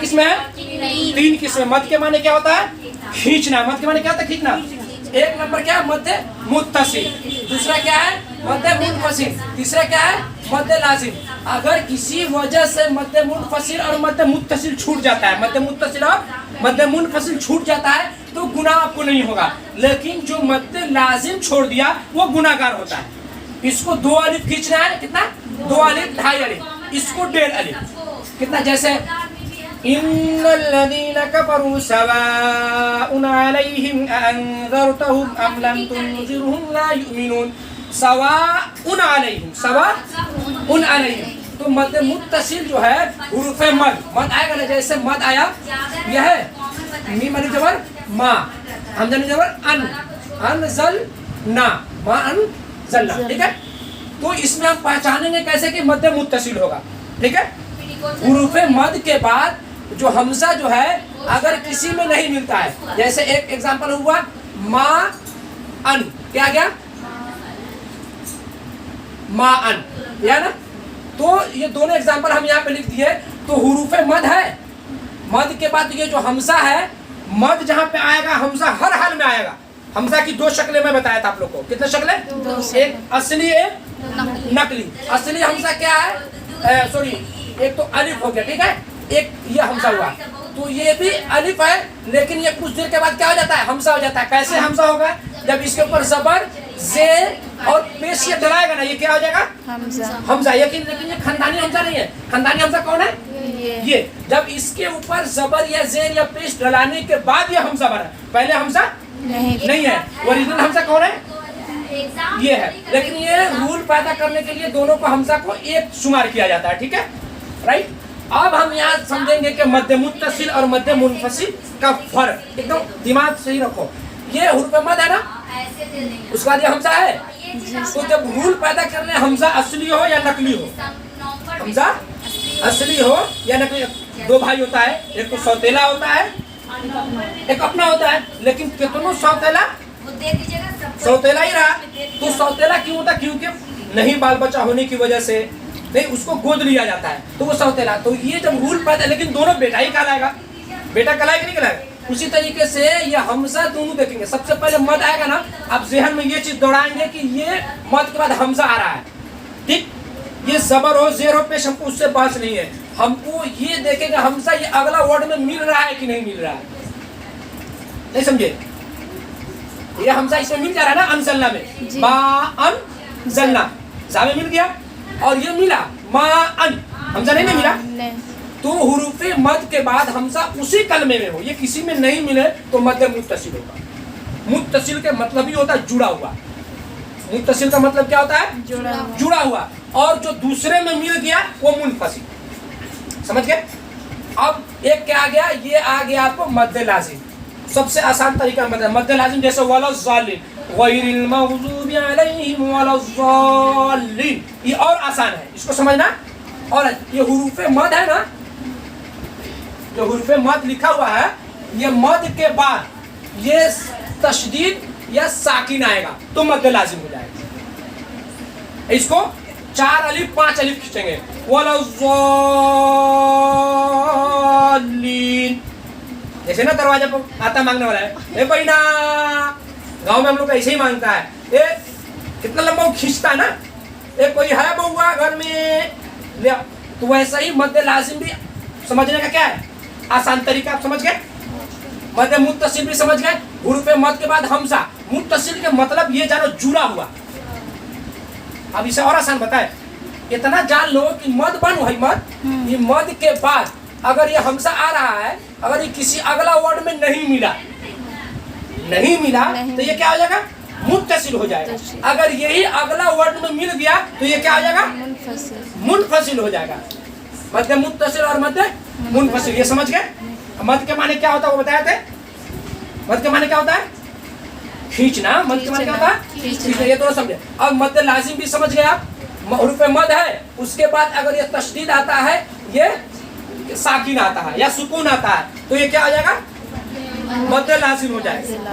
किस्में है? 3 किस्में। मद के माने क्या होता है? खींचना। मद के माने क्या होता है? खींचना। एक नंबर क्या है? मध्य मुत्तसिल। दूसरा क्या है? मध्य मुनफसिल। तीसरा क्या है? मध्य लाजिम। अगर किसी वजह से मध्य मुनफसिल और मध्य मुत्तसिल छूट जाता है, मध्य मुत्तसिल और मध्य मुनफसिल छूट जाता है तो गुनाह आपको नहीं होगा, लेकिन जो मध्य लाजिम छोड़ दिया वो गुनाहगार होता है। इसको 2 अलिफ खींचना है। कितना? 2 अलिफ, 2.5 अलिफ। इसको 1.5 अलिफ। कितना? जैसे इन्नल्लज़ीना कफ़रू सवाउन अलैहिम अअन्ज़रतहुम अम लम तुनज़िरहुम ला युमिनून। सवाउन अलैहिम, सवाउन अलैहिम। तो मद मुत्तसिल जो है हुरूफ मद, मद आएगा ना, जैसे मद आया यह है मीम अलिफ जबर मा, हमजा नुन जबर अन, अनज़ल ना, मा अनज़लना। ठीक है, तो इसमें हम पहचानेंगे कैसे कि मद मुत्तसिल होगा। ठीक है, हुरूफ मद के बाद जो हमजा जो है अगर किसी में नहीं मिलता है, जैसे एक एग्जांपल हुआ मा अन, क्या गया? मा अन, या ना। तो ये दोनों एग्जांपल हम यहाँ पे लिख दिए। तो हुरूफ मद है, मद के बाद ये जो हमजा है, मद जहाँ पे आएगा हमजा हर हाल में आएगा। हमजा की 2 शक्लें मैं बताया था आप लोग को। कितने शक्लें? 2। एक असली, एक नकली। असली हमजा क्या है? सॉरी, एक तो अलिफ हो गया। ठीक है, एक ये हमजा हुआ, तो ये भी अलिफ है, लेकिन ये कुछ देर के बाद क्या हो जाता है? हमजा हो जाता है। कैसे हमजा होगा? जब इसके ऊपर जबर, जेर और पेश ये डलाएगा ना, ये क्या हो जाएगा? हमजा। लेकिन ये खानदानी हमजा नहीं है। खानदानी हमजा कौन है? ये। जब इसके ऊपर जबर या जेर या पेश डलाने के बाद ये हमजा बना, पहले हमजा नहीं है। ओरिजिनल हमजा कौन है? ये है। लेकिन ये रूल पैदा करने के लिए दोनों को हमजा को एक शुमार किया जाता है। ठीक है, राइट। अब हम यहाँ समझेंगे कि मध्य मुत्तसिल और मध्य मुनफसिल का फर्क। एकदम दिमाग सही रखो। ये हुरूफ मद है ना, उसके बाद ये हमजा है। तो जब रूल पैदा करने हमजा असली हो या नकली हो, हमजा असली हो या नकली, 2 भाई होता है, एक तो सौतेला होता है, एक अपना होता है। लेकिन कितनों सौतेला ही रहा। तो सौतेला क्यों होता? क्योंकि नहीं बाल बच्चा होने की वजह से नहीं उसको गोद लिया जाता है, तो वो सौतेला। तो ये जब रूल पैदा, लेकिन दोनों बेटा ही कहलाएगा। बेटा कहलाएगा नहीं कहलाएगा? उसी तरीके से ये हमजा दोनों देखेंगे। सबसे पहले मद आएगा ना, आप ज़हन में ये चीज दौड़ाएंगे कि ये मद के बाद हमजा आ रहा है। ठीक, ये जबर हो, जेर हो, पेश, हमको उससे बहस नहीं है। हमको ये देखेगा हमजा ये अगला वर्ड में मिल रहा है कि नहीं मिल रहा है। नहीं समझे? ये हमजा इसमें मिल जा रहा है ना, अनजलना में, मा अनजलना, जा में मिल गया, और ये मिला मा अन, हमजा नहीं मिला। तो हुरूफ मद के बाद हमजा उसी कलमे में हो, ये किसी में नहीं मिले तो मध्य मुत्तसिल होगा। मुत्तसिल के मतलब ही होता है जुड़ा हुआ। मुत्तसिल का मतलब क्या होता है? जुड़ा हुआ। और जो दूसरे में मिल गया वो मुनफसिल। समझ गए? अब एक क्या आ गया? ये आ गया आपको मध्य लाजिम। सबसे आसान तरीका मतलब मध्य लाजिम, जैसे वलज़्ज़ालिन, गैरिल मग़ज़ूबि अलैहिम वलज़्ज़ालिन, ये और आसान है, इसको समझना। और ये हुरूफ मद है ना, जो हुरूफ मद लिखा हुआ है, ये मद के बाद ये तशदीद या साकिन आएगा तो मध्य लाजिम हो जाएगा। इसको 4 अलिफ 5 अलिफ खींचेंगे, वलज़्ज़ालिन। जैसे ना दरवाजा पर आता मांगने वाला है, ए बहिना, गांव में हम लोग ऐसे ही मांगता है, ए कितना लंबा खींचता है ना, ए कोई है बउआ घर में ले। तो वैसा ही मध्य लाजिम भी समझने का क्या है? आसान तरीका। आप समझ गए? मध्य मुत्तसिल भी समझ गए। हुरूफ मद के बाद हमजा। मुत्तसिल के मतलब ये जानो जुड़ा हुआ। अब इसे और आसान बताए, इतना जान लो कि मद बन हुई मद, ये मद के बाद अगर ये हमजा आ रहा है, अगर ये किसी अगला वर्ड में नहीं मिला तो ये क्या हो जाएगा? मुत्तसिल हो जाएगा। अगर यही अगला वर्ड में मिल गया तो ये क्या हो जाएगा? मुनफसिल हो जाएगा। मध्य मुत्तसिल और मध्य मुनफसिल, ये समझ गए? मद के माने क्या होता है वो बताए थे। मद के माने क्या होता है? खींचना। मद के माने क्या होता है? खींचना। ये दोनों समझे। अब मध्य लाजिम भी समझ गए आप। हुरूफ मद है, उसके बाद अगर ये तशदीद आता है, ये साकिन आता है या सुकून आता है, तो ये क्या हो जाएगा? मध्य लाजिम हो जाएगा।